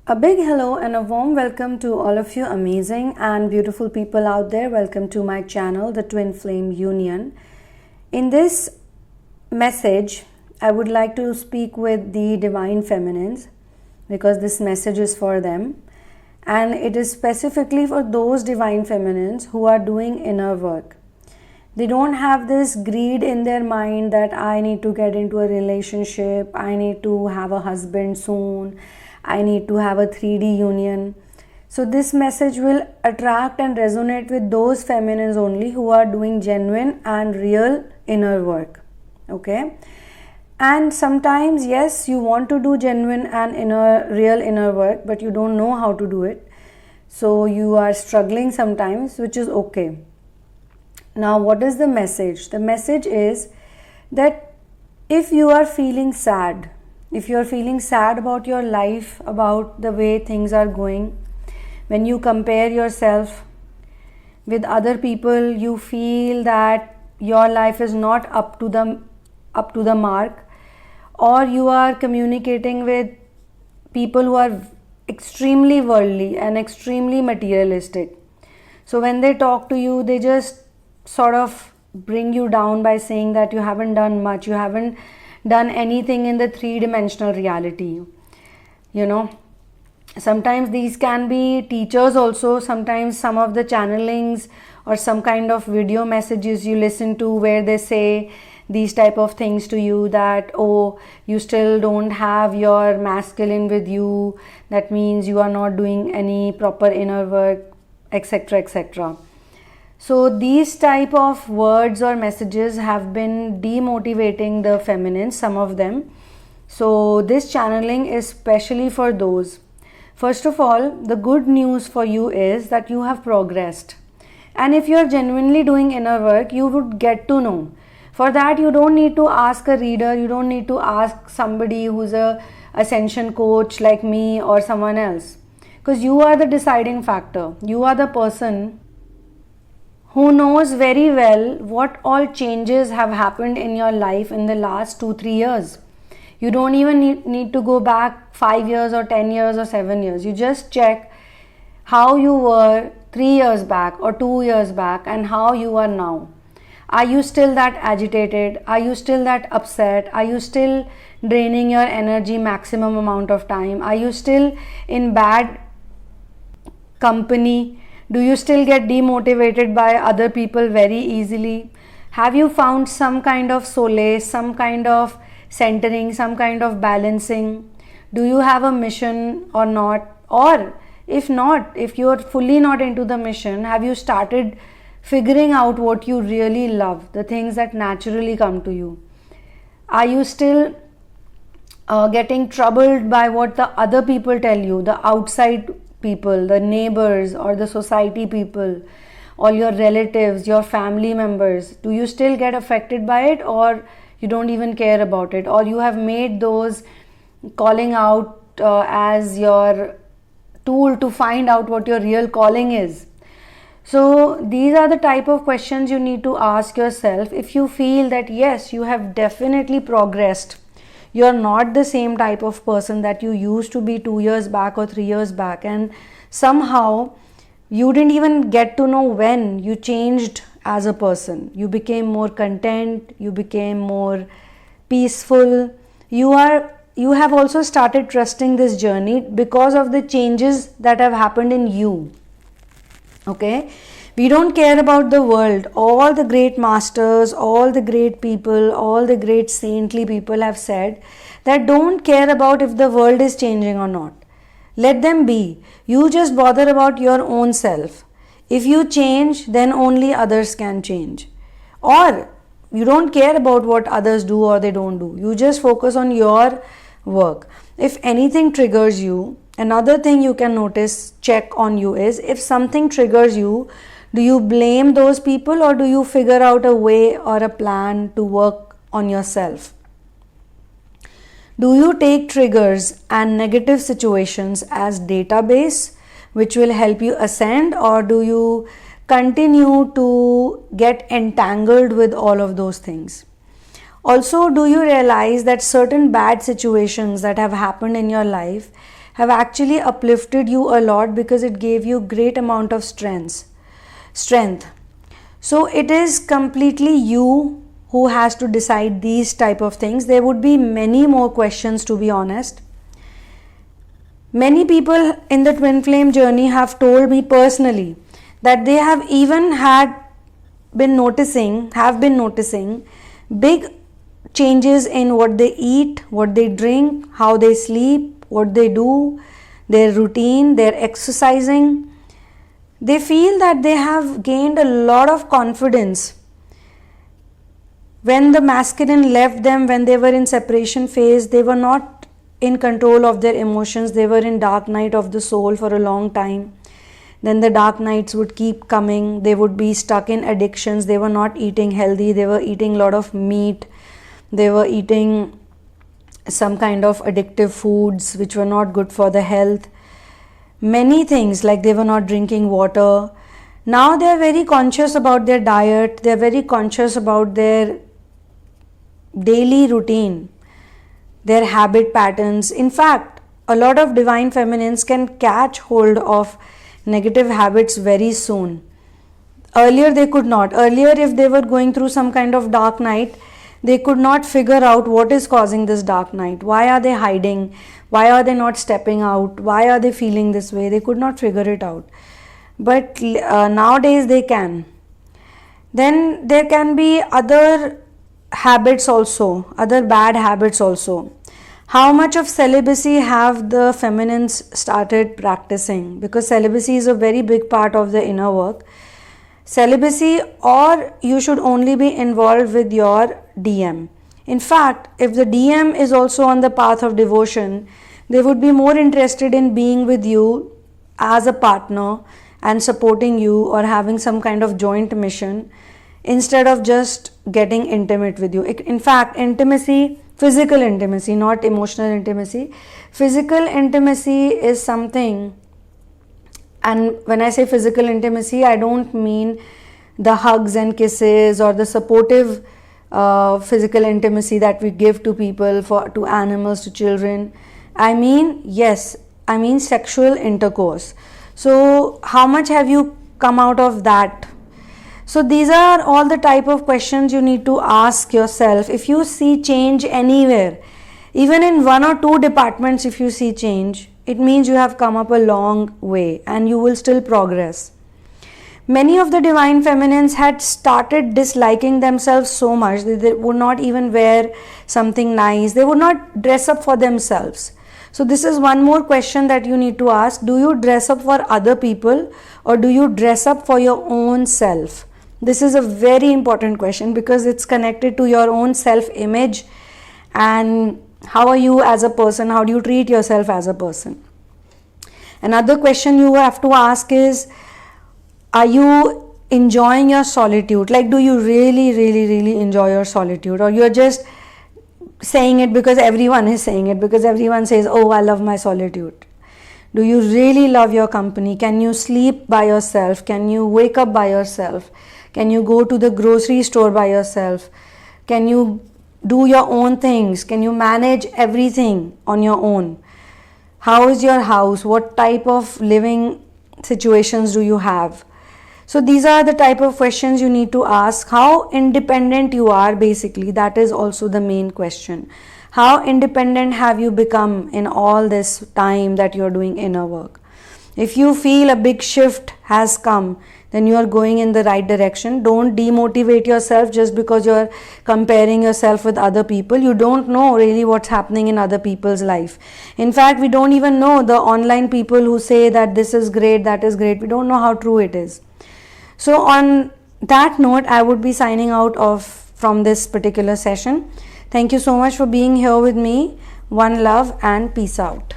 A big hello and a warm welcome to all of you amazing and beautiful people out there. Welcome to my channel, The Twin Flame Union. In this message, I would like to speak with the Divine Feminines because this message is for them. And it is specifically for those Divine Feminines who are doing inner work. They don't have this greed in their mind that I need to get into a relationship, I need to have a husband soon, I need to have a 3D union. So this message will attract and resonate with those feminines only who are doing genuine and real inner work. Okay? And sometimes, yes, you want to do genuine and real inner work, but you don't know how to do it. So you are struggling sometimes, which is okay. Now, what is the message? The message is that if you are feeling sad, if you are feeling sad about your life, about the way things are going, when you compare yourself with other people, you feel that your life is not up to the mark, or you are communicating with people who are extremely worldly and extremely materialistic. So when they talk to you, they just sort of bring you down by saying that you haven't done much, you haven't done anything in the three-dimensional reality. You know, sometimes these can be teachers also, sometimes some of the channelings or some kind of video messages you listen to where they say these type of things to you, that oh, you still don't have your masculine with you, that means you are not doing any proper inner work, etc., etc. So these type of words or messages have been demotivating the feminines, some of them. So this channeling is specially for those. First of all, the good news for you is that you have progressed. And if you are genuinely doing inner work, you would get to know. For that, you don't need to ask a reader, you don't need to ask somebody who's a ascension coach like me or someone else. Because you are the deciding factor. You are the person who knows very well what all changes have happened in your life in the last 2-3 years. You don't even need to go back 5 years or 10 years or 7 years. You just check how you were 3 years back or 2 years back and how you are now. Are you still that agitated? Are you still that upset? Are you still draining your energy maximum amount of time? Are you still in bad company? Do you still get demotivated by other people very easily? Have you found some kind of solace, some kind of centering, some kind of balancing? Do you have a mission or not? Or if not, if you are fully not into the mission, have you started figuring out what you really love, the things that naturally come to you? Are you still getting troubled by what the other people tell you, the outside people, the neighbors or the society people, all your relatives, your family members? Do you still get affected by it, or you don't even care about it, or you have made those calling out as your tool to find out what your real calling is? So these are the type of questions you need to ask yourself if you feel that yes, you have definitely progressed. You're not the same type of person that you used to be 2 years back or 3 years back, and somehow you didn't even get to know when you changed as a person. You became more content, you became more peaceful. You have also started trusting this journey because of the changes that have happened in you. Okay, we don't care about the world. All the great masters, all the great people, all the great saintly people have said that don't care about if the world is changing or not. Let them be. You just bother about your own self. If you change, then only others can change. Or you don't care about what others do or they don't do. You just focus on your work. If anything triggers you, another thing you can notice, check on you is, if something triggers you, do you blame those people or do you figure out a way or a plan to work on yourself? Do you take triggers and negative situations as database which will help you ascend, or do you continue to get entangled with all of those things? Also, do you realize that certain bad situations that have happened in your life have actually uplifted you a lot, because it gave you great amount of strength. So it is completely you who has to decide these type of things. There would be many more questions, to be honest. Many people in the twin flame journey have told me personally that they have even been noticing big changes in what they eat, what they drink, how they sleep, what they do, their routine, their exercising. They feel that they have gained a lot of confidence. When the masculine left them, when they were in separation phase, they were not in control of their emotions. They were in dark night of the soul for a long time. Then the dark nights would keep coming. They would be stuck in addictions. They were not eating healthy. They were eating a lot of meat. They were eating some kind of addictive foods which were not good for the health. Many things, like they were not drinking water. Now they are very conscious about their diet. They are very conscious about their daily routine, their habit patterns. In fact, a lot of divine feminines can catch hold of negative habits very soon. Earlier they could not. Earlier, if they were going through some kind of dark night, they could not figure out what is causing this dark night. Why are they hiding? Why are they not stepping out? Why are they feeling this way? They could not figure it out. But nowadays they can. Then there can be other habits also, other bad habits also. How much of celibacy have the feminines started practicing? Because celibacy is a very big part of the inner work. Celibacy, or you should only be involved with your DM. In fact, if the DM is also on the path of devotion, they would be more interested in being with you as a partner and supporting you, or having some kind of joint mission, instead of just getting intimate with you. In fact, intimacy, physical intimacy, not emotional intimacy. Physical intimacy is something, and when I say physical intimacy, I don't mean the hugs and kisses or the supportive physical intimacy that we give to people, to animals, to children. I mean sexual intercourse. So how much have you come out of that? So these are all the type of questions you need to ask yourself. If you see change anywhere, even in one or two departments, if you see change, it means you have come up a long way and you will still progress. Many of the divine feminines had started disliking themselves so much that they would not even wear something nice. They would not dress up for themselves. So this is one more question that you need to ask. Do you dress up for other people, or do you dress up for your own self? This is a very important question, because it's connected to your own self-image and how are you as a person, how do you treat yourself as a person. Another question you have to ask is, are you enjoying your solitude? Like, do you really, really, really enjoy your solitude, or you're just saying it because everyone is saying it, because everyone says, oh, I love my solitude. Do you really love your company? Can you sleep by yourself? Can you wake up by yourself? Can you go to the grocery store by yourself? Can you do your own things? Can you manage everything on your own? How is your house? What type of living situations do you have? So these are the type of questions you need to ask. How independent you are, basically, that is also the main question. How independent have you become in all this time that you're doing inner work? If you feel a big shift has come, then you are going in the right direction. Don't demotivate yourself just because you're comparing yourself with other people. You don't know really what's happening in other people's life. In fact, we don't even know the online people who say that this is great, that is great. We don't know how true it is. So on that note, I would be signing out from this particular session. Thank you so much for being here with me. One love and peace out.